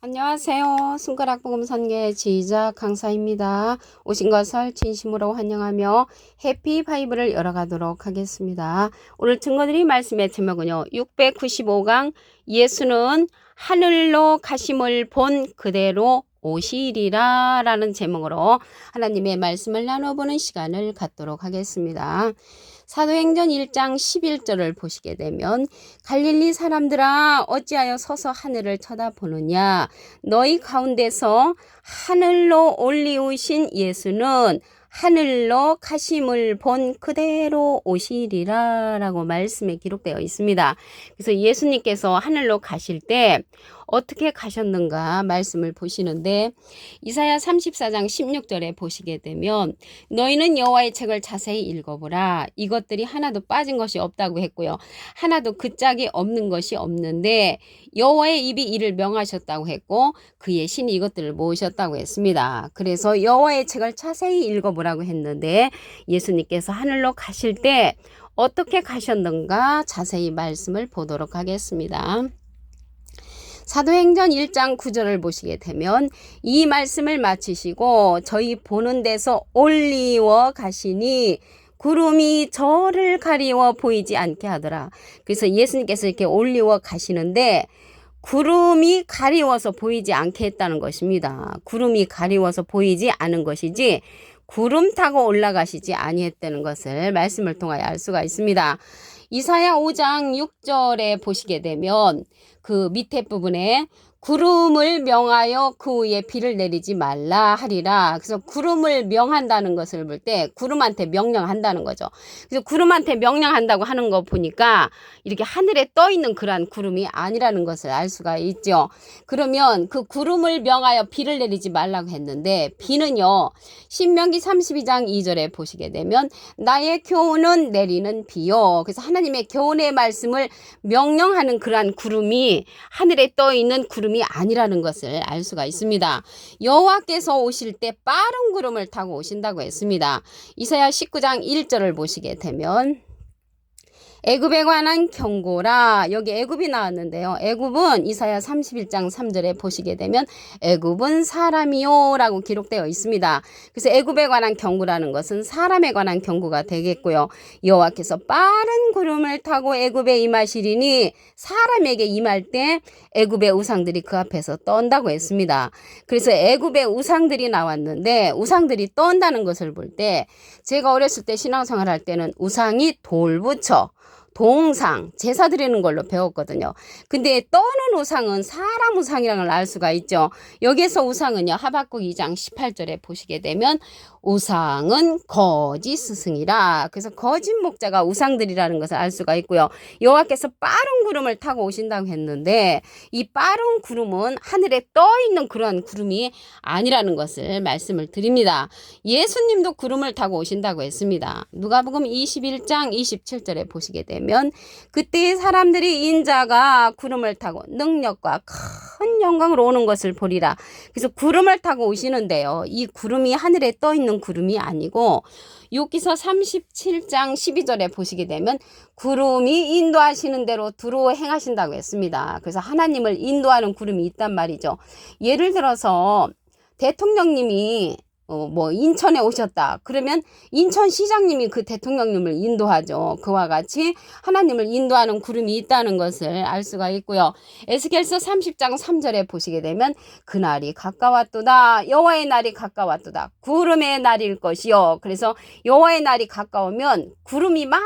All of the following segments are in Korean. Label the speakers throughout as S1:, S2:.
S1: 안녕하세요. 손가락 복음 선계 지휘자 강사입니다. 오신 것을 진심으로 환영하며 해피 바이블을 열어가도록 하겠습니다. 오늘 증거드릴 말씀의 제목은요. 695강 예수는 하늘로 가심을 본 그대로 오시리라 라는 제목으로 하나님의 말씀을 나눠보는 시간을 갖도록 하겠습니다. 사도행전 1장 11절을 보시게 되면 갈릴리 사람들아 어찌하여 서서 하늘을 쳐다보느냐 너희 가운데서 하늘로 올리우신 예수는 하늘로 가심을 본 그대로 오시리라 라고 말씀에 기록되어 있습니다. 그래서 예수님께서 하늘로 가실 때 어떻게 가셨는가 말씀을 보시는데 이사야 34장 16절에 보시게 되면 너희는 여호와의 책을 자세히 읽어보라. 이것들이 하나도 빠진 것이 없다고 했고요. 하나도 그 짝이 없는 것이 없는데 여호와의 입이 이를 명하셨다고 했고 그의 신이 이것들을 모으셨다고 했습니다. 그래서 여호와의 책을 자세히 읽어보라고 했는데 예수님께서 하늘로 가실 때 어떻게 가셨는가 자세히 말씀을 보도록 하겠습니다. 사도행전 1장 9절을 보시게 되면 이 말씀을 마치시고 저희 보는 데서 올리워 가시니 구름이 저를 가리워 보이지 않게 하더라. 그래서 예수님께서 이렇게 올리워 가시는데 구름이 가리워서 보이지 않게 했다는 것입니다. 구름이 가리워서 보이지 않은 것이지 구름 타고 올라가시지 아니했다는 것을 말씀을 통하여 알 수가 있습니다. 이사야 5장 6절에 보시게 되면 그 밑에 부분에 구름을 명하여 그 위에 비를 내리지 말라 하리라. 그래서 구름을 명한다는 것을 볼 때 구름한테 명령한다는 거죠. 그래서 구름한테 명령한다고 하는 거 보니까 이렇게 하늘에 떠 있는 그러한 구름이 아니라는 것을 알 수가 있죠. 그러면 그 구름을 명하여 비를 내리지 말라고 했는데 비는요. 신명기 32장 2절에 보시게 되면 나의 교훈은 내리는 비요. 그래서 하나님의 교훈의 말씀을 명령하는 그러한 구름이 하늘에 떠 있는 구름이 아니라는 것을 알 수가 있습니다. 여호와께서 오실 때 빠른 구름을 타고 오신다고 했습니다. 이사야 19장 1절을 보시게 되면 애굽에 관한 경고라. 여기 애굽이 나왔는데요. 애굽은 이사야 31장 3절에 보시게 되면 애굽은 사람이요 라고 기록되어 있습니다. 그래서 애굽에 관한 경고라는 것은 사람에 관한 경고가 되겠고요. 여호와께서 빠른 구름을 타고 애굽에 임하시리니 사람에게 임할 때 애굽의 우상들이 그 앞에서 떤다고 했습니다. 그래서 애굽의 우상들이 나왔는데 우상들이 떤다는 것을 볼 때 제가 어렸을 때 신앙생활 할 때는 우상이 돌부처 동상, 제사 드리는 걸로 배웠거든요. 근데 떠는 우상은 사람 우상이라는 걸 알 수가 있죠. 여기에서 우상은요. 하박국 2장 18절에 보시게 되면 우상은 거짓 스승이라. 그래서 거짓 목자가 우상들이라는 것을 알 수가 있고요. 여호와께서 빠른 구름을 타고 오신다고 했는데 이 빠른 구름은 하늘에 떠 있는 그런 구름이 아니라는 것을 말씀을 드립니다. 예수님도 구름을 타고 오신다고 했습니다. 누가복음 21장 27절에 보시게 되면 그때 사람들이 인자가 구름을 타고 능력과 큰 영광으로 오는 것을 보리라. 그래서 구름을 타고 오시는데요. 이 구름이 하늘에 떠 있는 구름이 아니고 욥기서 37장 12절에 보시게 되면 구름이 인도하시는 대로 두루 행하신다고 했습니다. 그래서 하나님을 인도하는 구름이 있단 말이죠. 예를 들어서 대통령님이 인천에 오셨다. 그러면 인천시장님이 그 대통령님을 인도하죠. 그와 같이 하나님을 인도하는 구름이 있다는 것을 알 수가 있고요. 에스겔서 30장 3절에 보시게 되면 그날이 가까웠도다. 여호와의 날이 가까웠도다. 구름의 날일 것이요. 그래서 여호와의 날이 가까우면 구름이 많이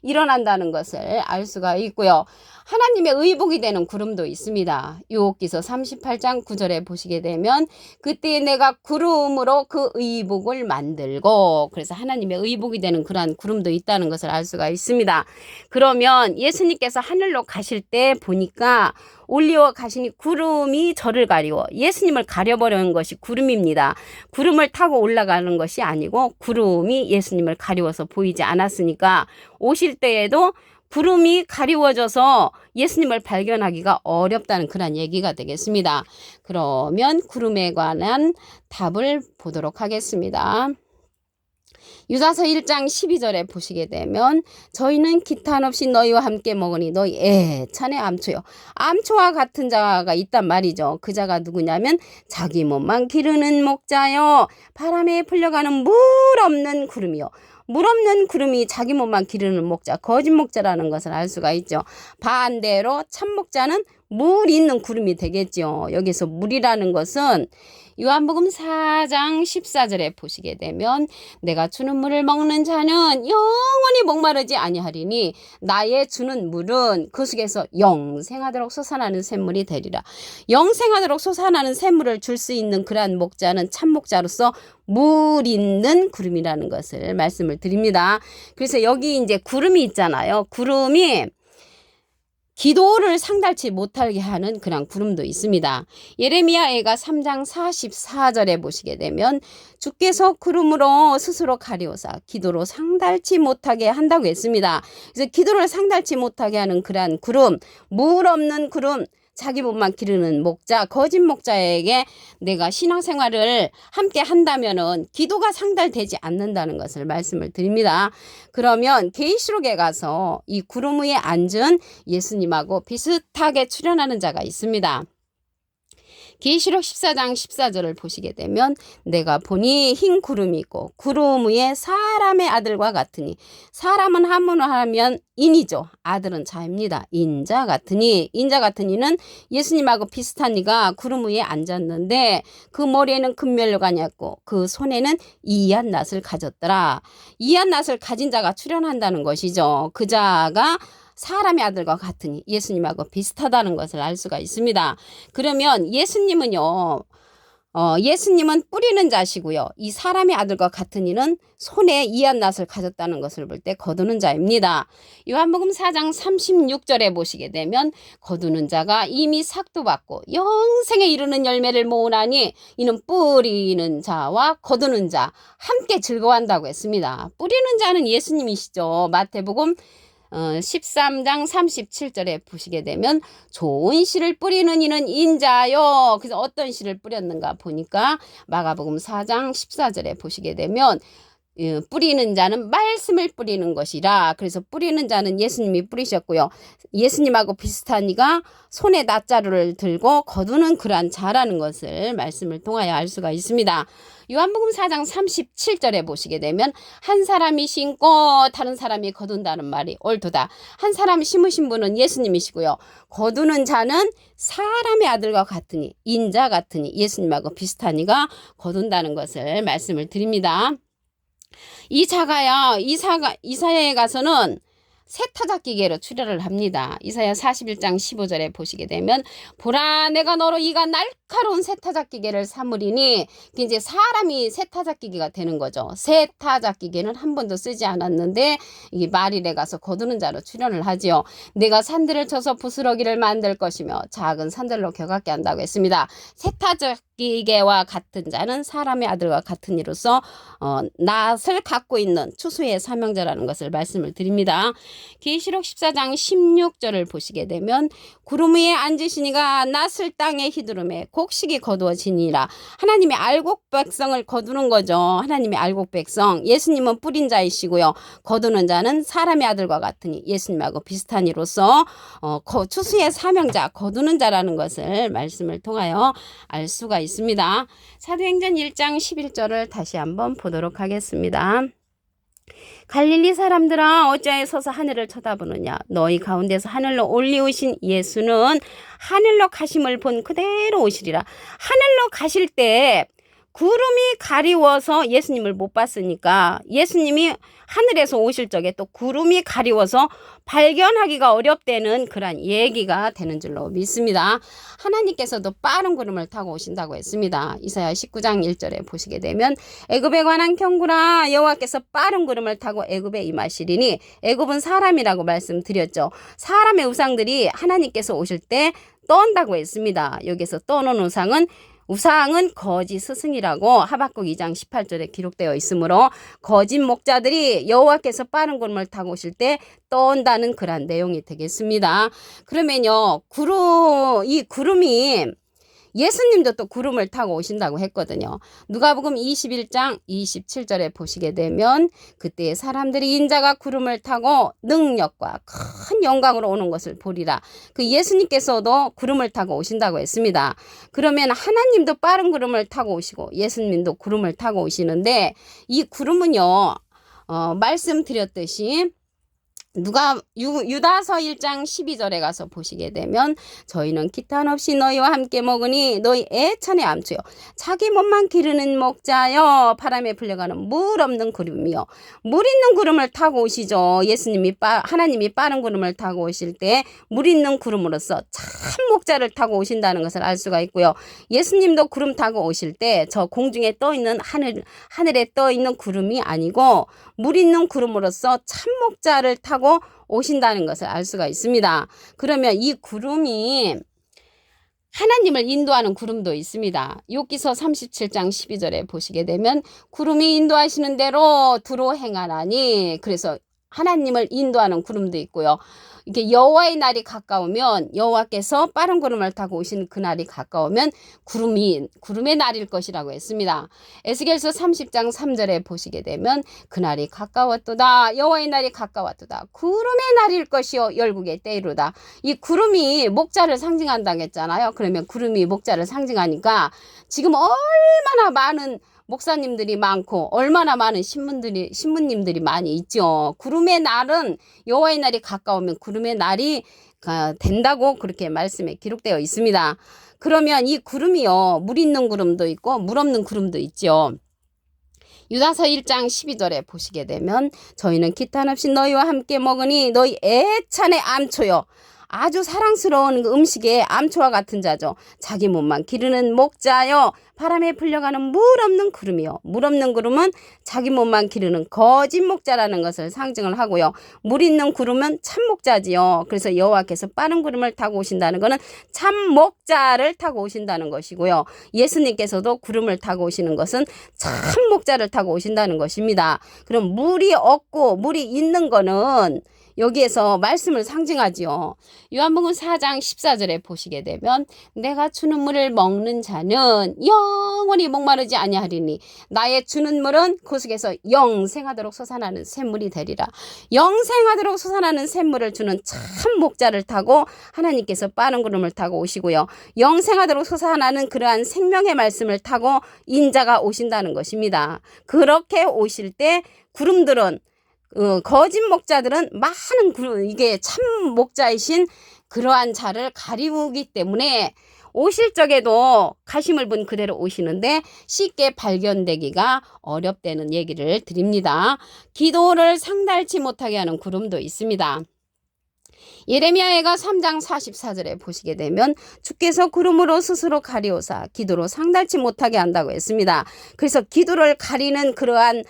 S1: 일어난다는 것을 알 수가 있고요. 하나님의 의복이 되는 구름도 있습니다. 욥기서 38장 9절에 보시게 되면 그때 내가 구름으로 그 의복을 만들고 그래서 하나님의 의복이 되는 그러한 구름도 있다는 것을 알 수가 있습니다. 그러면 예수님께서 하늘로 가실 때 보니까 올리워 가시니 구름이 저를 가리워 예수님을 가려버리는 것이 구름입니다. 구름을 타고 올라가는 것이 아니고 구름이 예수님을 가리워서 보이지 않았으니까 오실 때에도 구름이 가리워져서 예수님을 발견하기가 어렵다는 그런 얘기가 되겠습니다. 그러면 구름에 관한 답을 보도록 하겠습니다. 유다서 1장 12절에 보시게 되면 저희는 기탄 없이 너희와 함께 먹으니 너희 애찬의 암초요. 암초와 같은 자가 있단 말이죠. 그 자가 누구냐면 자기 몸만 기르는 목자요. 바람에 풀려가는 물 없는 구름이요. 물 없는 구름이 자기 몸만 기르는 목자, 거짓 목자라는 것을 알 수가 있죠. 반대로 참 목자는 물 있는 구름이 되겠죠. 여기서 물이라는 것은 요한복음 4장 14절에 보시게 되면 내가 주는 물을 먹는 자는 영원히 목마르지 아니하리니 나의 주는 물은 그 속에서 영생하도록 솟아나는 샘물이 되리라. 영생하도록 솟아나는 샘물을 줄 수 있는 그러한 목자는 참 목자로서 물 있는 구름이라는 것을 말씀을 드립니다. 그래서 여기 이제 구름이 있잖아요. 구름이 기도를 상달치 못하게 하는 그런 구름도 있습니다. 예레미야애가 3장 44절에 보시게 되면 주께서 구름으로 스스로 가리우사 기도로 상달치 못하게 한다고 했습니다. 그래서 기도를 상달치 못하게 하는 그러한 구름, 물 없는 구름, 자기 몸만 기르는 목자, 거짓 목자에게 내가 신앙생활을 함께 한다면은 기도가 상달되지 않는다는 것을 말씀을 드립니다. 그러면 계시록에 가서 이 구름 위에 앉은 예수님하고 비슷하게 출현하는 자가 있습니다. 계시록 14장 14절을 보시게 되면 내가 보니 흰 구름이 있고 구름 위에 사람의 아들과 같으니 사람은 한문을 하면 인이죠. 아들은 자입니다. 인자 같으니는 예수님하고 비슷한 이가 구름 위에 앉았는데 그 머리에는 금면류관이 있고 그 손에는 이한 낫을 가졌더라. 이한 낫을 가진 자가 출현한다는 것이죠. 그 자가 사람의 아들과 같으니 예수님하고 비슷하다는 것을 알 수가 있습니다. 그러면 예수님은요, 예수님은 뿌리는 자시고요. 이 사람의 아들과 같은 이는 손에 이한 낫을 가졌다는 것을 볼 때 거두는 자입니다. 요한복음 4장 36절에 보시게 되면 거두는 자가 이미 삭도 받고 영생에 이르는 열매를 모으나니 이는 뿌리는 자와 거두는 자 함께 즐거워한다고 했습니다. 뿌리는 자는 예수님이시죠. 마태복음 13장 37절에 보시게 되면 좋은 씨를 뿌리는 이는 인자요. 그래서 어떤 씨를 뿌렸는가 보니까 마가복음 4장 14절에 보시게 되면 뿌리는 자는 말씀을 뿌리는 것이라. 그래서 뿌리는 자는 예수님이 뿌리셨고요. 예수님하고 비슷한 이가 손에 낫자루를 들고 거두는 그러한 자라는 것을 말씀을 통하여 알 수가 있습니다. 요한복음 4장 37절에 보시게 되면 한 사람이 심고 다른 사람이 거둔다는 말이 옳도다. 한 사람이 심으신 분은 예수님이시고요. 거두는 자는 사람의 아들과 같으니 인자 같으니 예수님하고 비슷한 이가 거둔다는 것을 말씀을 드립니다. 이 자가요, 이사야에 가서는 세타작기계로 출현을 합니다. 이사야 41장 15절에 보시게 되면 보라 내가 너로 이가 날카로운 세타작기계를 삼으리니 이제 사람이 세타작기계가 되는 거죠. 세타작기계는 한 번도 쓰지 않았는데 이 마릴에 가서 거두는 자로 출현을 하지요. 내가 산들을 쳐서 부스러기를 만들 것이며 작은 산들로 겨같게 한다고 했습니다. 세타작기계와 같은 자는 사람의 아들과 같은 이로서 낫을 갖고 있는 추수의 사명자라는 것을 말씀을 드립니다. 계시록 14장 16절을 보시게 되면 구름 위에 앉으시니가 낫을 땅에 휘두르매 곡식이 거두어지니라. 하나님의 알곡 백성을 거두는 거죠. 하나님의 알곡 백성. 예수님은 뿌린 자이시고요. 거두는 자는 사람의 아들과 같으니 예수님하고 비슷한 이로서 추수의 사명자, 거두는 자라는 것을 말씀을 통하여 알 수가 있습니다. 사도행전 1장 11절을 다시 한번 보도록 하겠습니다. 갈릴리 사람들아 어찌하여 서서 하늘을 쳐다보느냐. 너희 가운데서 하늘로 올리우신 예수는 하늘로 가심을 본 그대로 오시리라. 하늘로 가실 때 구름이 가리워서 예수님을 못 봤으니까 예수님이 하늘에서 오실 적에 또 구름이 가리워서 발견하기가 어렵다는 그런 얘기가 되는 줄로 믿습니다. 하나님께서도 빠른 구름을 타고 오신다고 했습니다. 이사야 19장 1절에 보시게 되면 애굽에 관한 경고라 여호와께서 빠른 구름을 타고 애굽에 임하시리니 애굽은 사람이라고 말씀드렸죠. 사람의 우상들이 하나님께서 오실 때 떠온다고 했습니다. 여기서 떠오는 우상은 거짓 스승이라고 하박국 2장 18절에 기록되어 있으므로 거짓 목자들이 여호와께서 빠른 구름을 타고 오실 때 떠온다는 그런 내용이 되겠습니다. 그러면요, 이 구름이 예수님도 또 구름을 타고 오신다고 했거든요. 누가복음 21장 27절에 보시게 되면 그때 사람들이 인자가 구름을 타고 능력과 큰 영광으로 오는 것을 보리라. 그 예수님께서도 구름을 타고 오신다고 했습니다. 그러면 하나님도 빠른 구름을 타고 오시고 예수님도 구름을 타고 오시는데 이 구름은요, 말씀드렸듯이 유다서 1장 12절에 가서 보시게 되면 저희는 기탄 없이 너희와 함께 먹으니 너희 애찬의 암초요 자기 몸만 기르는 목자여 바람에 불려가는 물 없는 구름이요 물 있는 구름을 타고 오시죠. 하나님이 빠른 구름을 타고 오실 때 물 있는 구름으로서 참 목자를 타고 오신다는 것을 알 수가 있고요. 예수님도 구름 타고 오실 때 저 공중에 떠 있는 하늘에 떠 있는 구름이 아니고 물 있는 구름으로서 참 목자를 타고 오신다는 것을 알 수가 있습니다. 그러면 이 구름이 하나님을 인도하는 구름도 있습니다. 욥기서 37장 12절에 보시게 되면 구름이 인도하시는 대로 두루 행하나니, 그래서 하나님을 인도하는 구름도 있고요. 이렇게 여호와의 날이 가까우면 여호와께서 빠른 구름을 타고 오시는 그 날이 가까우면 구름의 날일 것이라고 했습니다. 에스겔서 30장 3절에 보시게 되면 그날이 가까웠도다 여호와의 날이 가까웠도다 구름의 날일 것이요 열국의 때이로다. 이 구름이 목자를 상징한다고 했잖아요. 그러면 구름이 목자를 상징하니까 지금 얼마나 많은 목사님들이 많고 얼마나 많은 신부님들이 많이 있죠. 구름의 날은 여호와의 날이 가까우면 구름의 날이 된다고 그렇게 말씀에 기록되어 있습니다. 그러면 이 구름이요 물 있는 구름도 있고 물 없는 구름도 있죠. 유다서 1장 12절에 보시게 되면 저희는 기탄 없이 너희와 함께 먹으니 너희 애찬의 암초요 아주 사랑스러운 그 음식에 암초와 같은 자죠. 자기 몸만 기르는 목자요 바람에 불려가는 물 없는 구름이요 물 없는 구름은 자기 몸만 기르는 거짓 목자라는 것을 상징을 하고요. 물 있는 구름은 참 목자지요. 그래서 여호와께서 빠른 구름을 타고 오신다는 것은 참 목자를 타고 오신다는 것이고요. 예수님께서도 구름을 타고 오시는 것은 참 목자를 타고 오신다는 것입니다. 그럼 물이 없고 물이 있는 거는 여기에서 말씀을 상징하지요. 요한복음 4장 14절에 보시게 되면 내가 주는 물을 먹는 자는 영원히 목마르지 아니하리니 나의 주는 물은 그 속에서 영생하도록 솟아나는 샘물이 되리라. 영생하도록 솟아나는 샘물을 주는 참 목자를 타고 하나님께서 빠른 구름을 타고 오시고요. 영생하도록 솟아나는 그러한 생명의 말씀을 타고 인자가 오신다는 것입니다. 그렇게 오실 때 구름들은 거짓 목자들은 많은 이게 참 목자이신 그러한 자를 가리우기 때문에 오실 적에도 가심을 분 그대로 오시는데 쉽게 발견되기가 어렵다는 얘기를 드립니다. 기도를 상달치 못하게 하는 구름도 있습니다. 예레미야가 3장 44절에 보시게 되면 주께서 구름으로 스스로 가리우사 기도로 상달치 못하게 한다고 했습니다. 그래서 기도를 가리는 그러한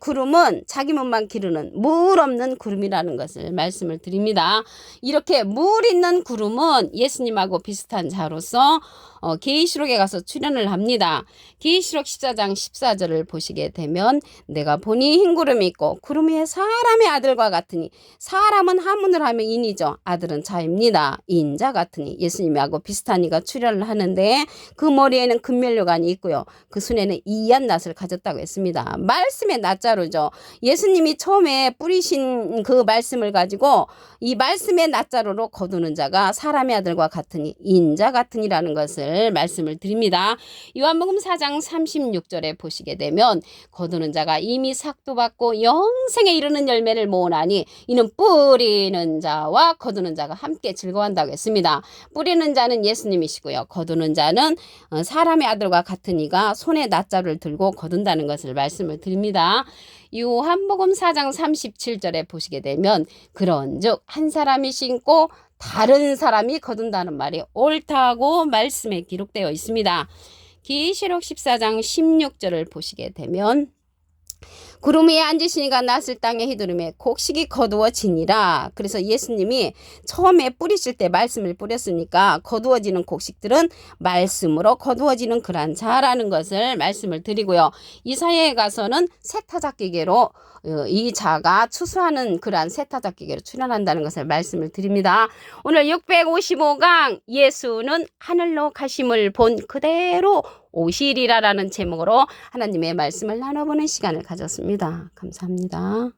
S1: 구름은 자기 몸만 기르는 물 없는 구름이라는 것을 말씀을 드립니다. 이렇게 물 있는 구름은 예수님하고 비슷한 자로서 계시록에 가서 출연을 합니다. 계시록 14장 14절을 보시게 되면 내가 보니 흰 구름이 있고 구름 위에 사람의 아들과 같으니 사람은 한문으로 하면 인이죠. 아들은 자입니다. 인자 같으니 예수님하고 비슷한 이가 출연을 하는데 그 머리에는 금면류관이 있고요. 그 손에는 이한 낫을 가졌다고 했습니다. 말씀의 낫자루죠. 예수님이 처음에 뿌리신 그 말씀을 가지고 이 말씀의 낫자루로 거두는 자가 사람의 아들과 같으니 인자 같으니라는 것을 말씀을 드립니다. 요한복음 4장 36절에 보시게 되면 거두는 자가 이미 삭도 받고 영생에 이르는 열매를 모으나니 이는 뿌리는 자와 거두는 자가 함께 즐거워한다고 했습니다. 뿌리는 자는 예수님이시고요. 거두는 자는 사람의 아들과 같은 이가 손에 낫자루를 들고 거둔다는 것을 말씀을 드립니다. 요한복음 4장 37절에 보시게 되면 그런즉 한 사람이 심고 다른 사람이 거둔다는 말이 옳다고 말씀에 기록되어 있습니다. 계시록 14장 16절을 보시게 되면 구름 위에 앉으시니가 낯을 땅에 휘두르매 곡식이 거두어지니라. 그래서 예수님이 처음에 뿌리실 때 말씀을 뿌렸으니까 거두어지는 곡식들은 말씀으로 거두어지는 그러한 자라는 것을 말씀을 드리고요. 이사야에 가서는 세타작기계로 이 자가 추수하는 그러한 세타작기계로 출현한다는 것을 말씀을 드립니다. 오늘 655강 예수는 하늘로 가심을 본 그대로 오시리라라는 제목으로 하나님의 말씀을 나눠보는 시간을 가졌습니다. 감사합니다.